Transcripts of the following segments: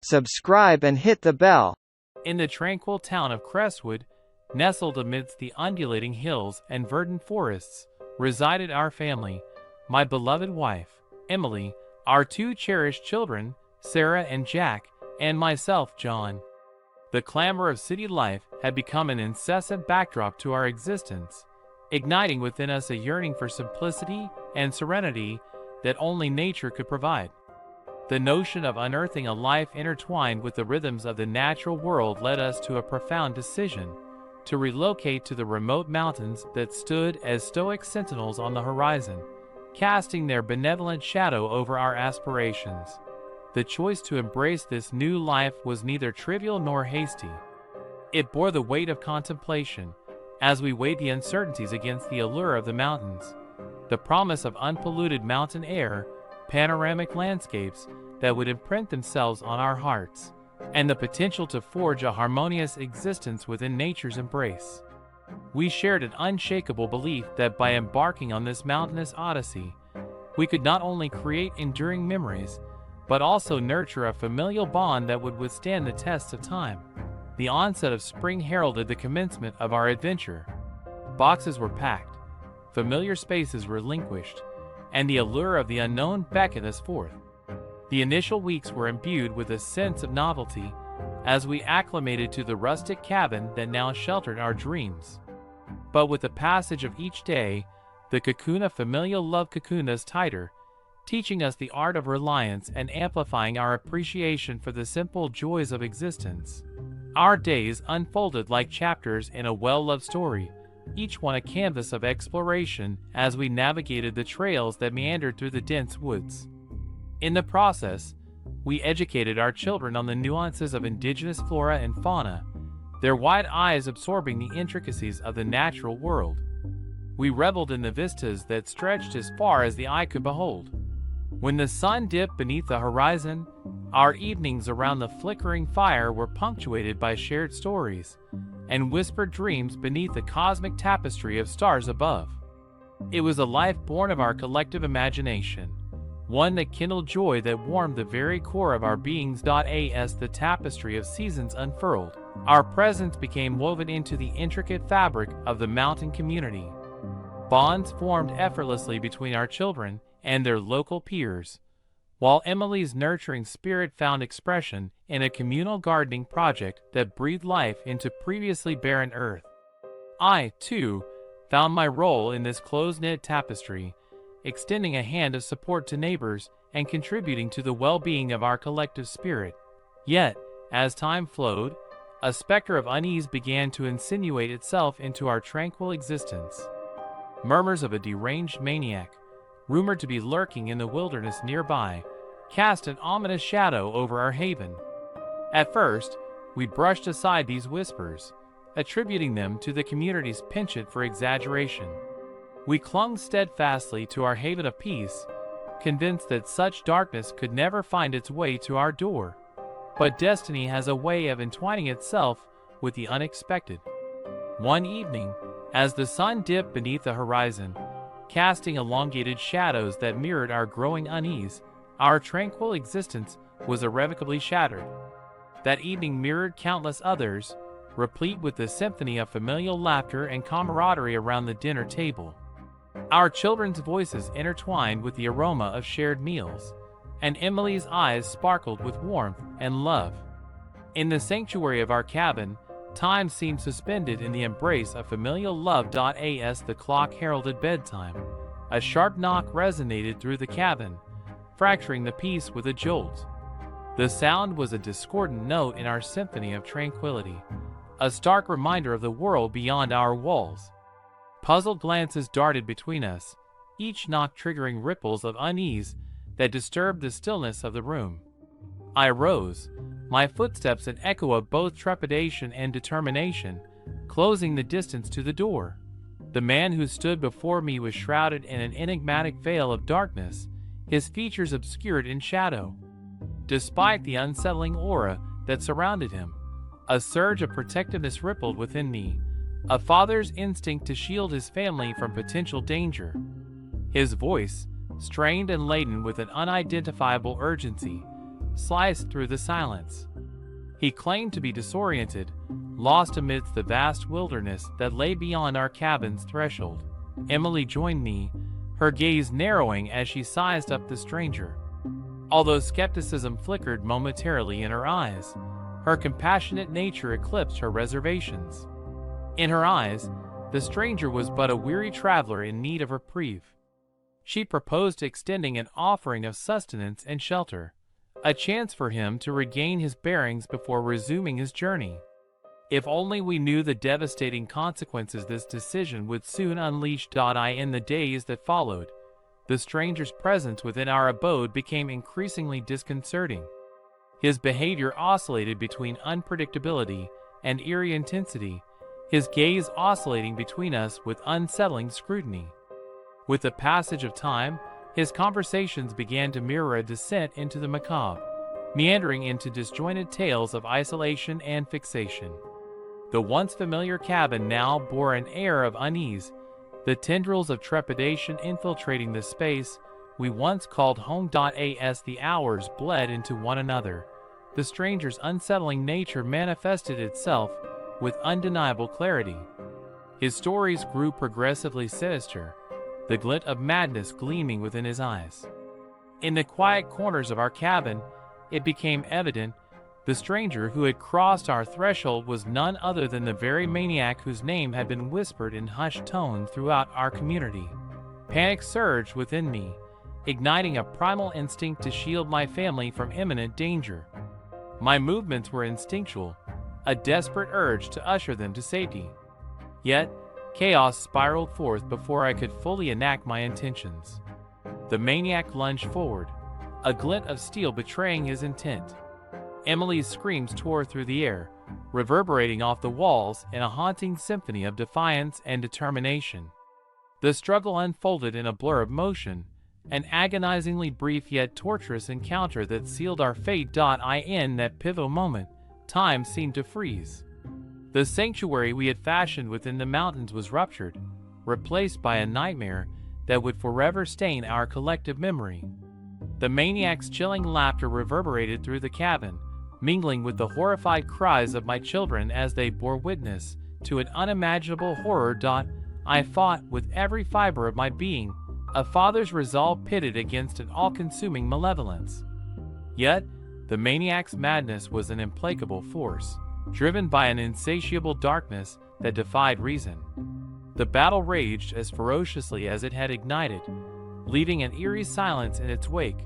subscribe and hit the bell. In the tranquil town of Crestwood, nestled amidst the undulating hills and verdant forests, resided our family, my beloved wife, Emily, our two cherished children, Sarah and Jack, and myself, John. The clamor of city life had become an incessant backdrop to our existence, igniting within us a yearning for simplicity and serenity that only nature could provide. The notion of unearthing a life intertwined with the rhythms of the natural world led us to a profound decision to relocate to the remote mountains that stood as stoic sentinels on the horizon, casting their benevolent shadow over our aspirations. The choice to embrace this new life was neither trivial nor hasty. It bore the weight of contemplation, as we weighed the uncertainties against the allure of the mountains, the promise of unpolluted mountain air, panoramic landscapes that would imprint themselves on our hearts, and the potential to forge a harmonious existence within nature's embrace. We shared an unshakable belief that by embarking on this mountainous odyssey, we could not only create enduring memories, but also nurture a familial bond that would withstand the tests of time. The onset of spring heralded the commencement of our adventure. Boxes were packed, familiar spaces relinquished, and the allure of the unknown beckoned us forth. The initial weeks were imbued with a sense of novelty as we acclimated to the rustic cabin that now sheltered our dreams. But with the passage of each day, the cocoon of familial love cocooned us tighter, teaching us the art of reliance and amplifying our appreciation for the simple joys of existence. Our days unfolded like chapters in a well-loved story, each one a canvas of exploration as we navigated the trails that meandered through the dense woods. In the process, we educated our children on the nuances of indigenous flora and fauna, their wide eyes absorbing the intricacies of the natural world. We reveled in the vistas that stretched as far as the eye could behold. When the sun dipped beneath the horizon, our evenings around the flickering fire were punctuated by shared stories and whispered dreams beneath the cosmic tapestry of stars above. It was a life born of our collective imagination, one that kindled joy that warmed the very core of our beings. As the tapestry of seasons unfurled, our presence became woven into the intricate fabric of the mountain community. Bonds formed effortlessly between our children and their local peers, while Emily's nurturing spirit found expression in a communal gardening project that breathed life into previously barren earth. I, too, found my role in this close-knit tapestry, extending a hand of support to neighbors and contributing to the well-being of our collective spirit. Yet, as time flowed, a specter of unease began to insinuate itself into our tranquil existence. Murmurs of a deranged maniac, rumored to be lurking in the wilderness nearby, cast an ominous shadow over our haven. At first, we brushed aside these whispers, attributing them to the community's penchant for exaggeration. We clung steadfastly to our haven of peace, convinced that such darkness could never find its way to our door. But destiny has a way of entwining itself with the unexpected. One evening, as the sun dipped beneath the horizon, casting elongated shadows that mirrored our growing unease, our tranquil existence was irrevocably shattered. That evening mirrored countless others, replete with the symphony of familial laughter and camaraderie around the dinner table. Our children's voices intertwined with the aroma of shared meals, and Emily's eyes sparkled with warmth and love. In the sanctuary of our cabin, time seemed suspended in the embrace of familial love. As the clock heralded bedtime, a sharp knock resonated through the cabin, fracturing the peace with a jolt. The sound was a discordant note in our symphony of tranquility, a stark reminder of the world beyond our walls. Puzzled glances darted between us, each knock triggering ripples of unease that disturbed the stillness of the room. I rose, my footsteps an echo of both trepidation and determination, closing the distance to the door. The man who stood before me was shrouded in an enigmatic veil of darkness, his features obscured in shadow. Despite the unsettling aura that surrounded him, a surge of protectiveness rippled within me, a father's instinct to shield his family from potential danger. His voice, strained and laden with an unidentifiable urgency, sliced through the silence. He claimed to be disoriented, lost amidst the vast wilderness that lay beyond our cabin's threshold. Emily joined me, her gaze narrowing as she sized up the stranger. Although skepticism flickered momentarily in her eyes, her compassionate nature eclipsed her reservations. In her eyes, the stranger was but a weary traveler in need of reprieve. She proposed extending an offering of sustenance and shelter, a chance for him to regain his bearings before resuming his journey. If only we knew the devastating consequences this decision would soon unleash. In the days that followed, the stranger's presence within our abode became increasingly disconcerting. His behavior oscillated between unpredictability and eerie intensity, his gaze oscillating between us with unsettling scrutiny. With the passage of time, his conversations began to mirror a descent into the macabre, meandering into disjointed tales of isolation and fixation. The once familiar cabin now bore an air of unease, the tendrils of trepidation infiltrating the space we once called home. As the hours bled into one another, the stranger's unsettling nature manifested itself with undeniable clarity. His stories grew progressively sinister, the glint of madness gleaming within his eyes. In the quiet corners of our cabin, it became evident the stranger who had crossed our threshold was none other than the very maniac whose name had been whispered in hushed tones throughout our community. Panic surged within me, igniting a primal instinct to shield my family from imminent danger. My movements were instinctual, a desperate urge to usher them to safety. Yet, chaos spiraled forth before I could fully enact my intentions. The maniac lunged forward, a glint of steel betraying his intent. Emily's screams tore through the air, reverberating off the walls in a haunting symphony of defiance and determination. The struggle unfolded in a blur of motion, an agonizingly brief yet torturous encounter that sealed our fate. In that pivotal moment, time seemed to freeze. The sanctuary we had fashioned within the mountains was ruptured, replaced by a nightmare that would forever stain our collective memory. The maniac's chilling laughter reverberated through the cabin, mingling with the horrified cries of my children as they bore witness to an unimaginable horror. I fought with every fiber of my being, a father's resolve pitted against an all-consuming malevolence. Yet, the maniac's madness was an implacable force, driven by an insatiable darkness that defied reason. The battle raged as ferociously as it had ignited, leaving an eerie silence in its wake.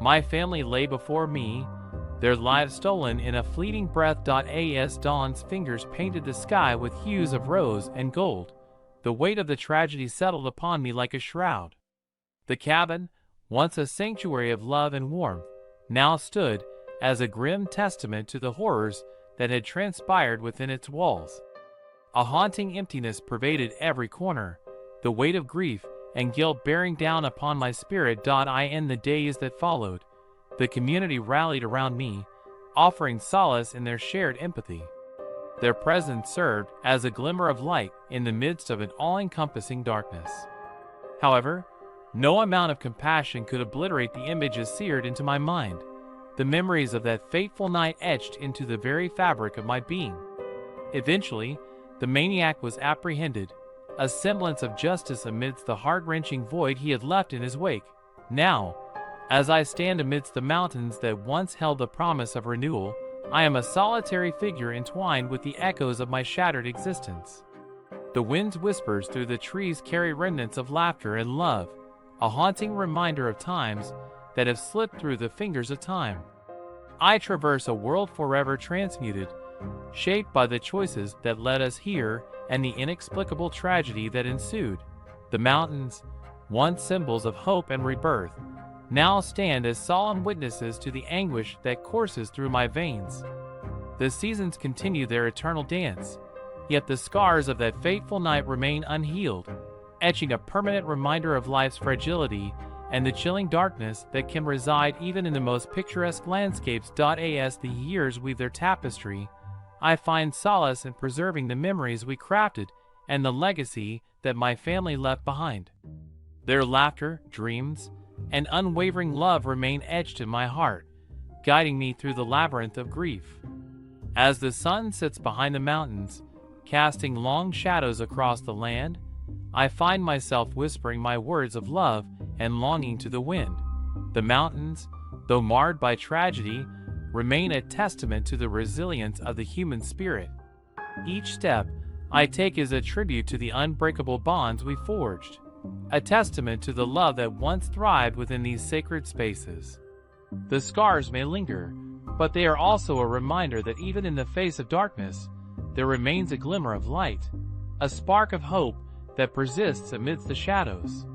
My family lay before me, their lives stolen in a fleeting breath. As dawn's fingers painted the sky with hues of rose and gold, the weight of the tragedy settled upon me like a shroud. The cabin, once a sanctuary of love and warmth, now stood as a grim testament to the horrors that had transpired within its walls. A haunting emptiness pervaded every corner, the weight of grief and guilt bearing down upon my spirit. In the days that followed, the community rallied around me, offering solace in their shared empathy. Their presence served as a glimmer of light in the midst of an all-encompassing darkness. However, no amount of compassion could obliterate the images seared into my mind, the memories of that fateful night etched into the very fabric of my being. Eventually, the maniac was apprehended, a semblance of justice amidst the heart-wrenching void he had left in his wake. Now, as I stand amidst the mountains that once held the promise of renewal, I am a solitary figure entwined with the echoes of my shattered existence. The wind's whispers through the trees carry remnants of laughter and love, a haunting reminder of times that have slipped through the fingers of time. I traverse a world forever transmuted, shaped by the choices that led us here and the inexplicable tragedy that ensued. The mountains, once symbols of hope and rebirth, now stand as solemn witnesses to the anguish that courses through my veins. The seasons continue their eternal dance, yet the scars of that fateful night remain unhealed, etching a permanent reminder of life's fragility and the chilling darkness that can reside even in the most picturesque landscapes. As the years weave their tapestry, I find solace in preserving the memories we crafted and the legacy that my family left behind. Their laughter, dreams, and unwavering love remain etched in my heart, guiding me through the labyrinth of grief. As the sun sits behind the mountains, casting long shadows across the land, I find myself whispering my words of love and longing to the wind. The mountains, though marred by tragedy, remain a testament to the resilience of the human spirit. Each step I take is a tribute to the unbreakable bonds we forged, a testament to the love that once thrived within these sacred spaces. The scars may linger, but they are also a reminder that even in the face of darkness, there remains a glimmer of light, a spark of hope that persists amidst the shadows.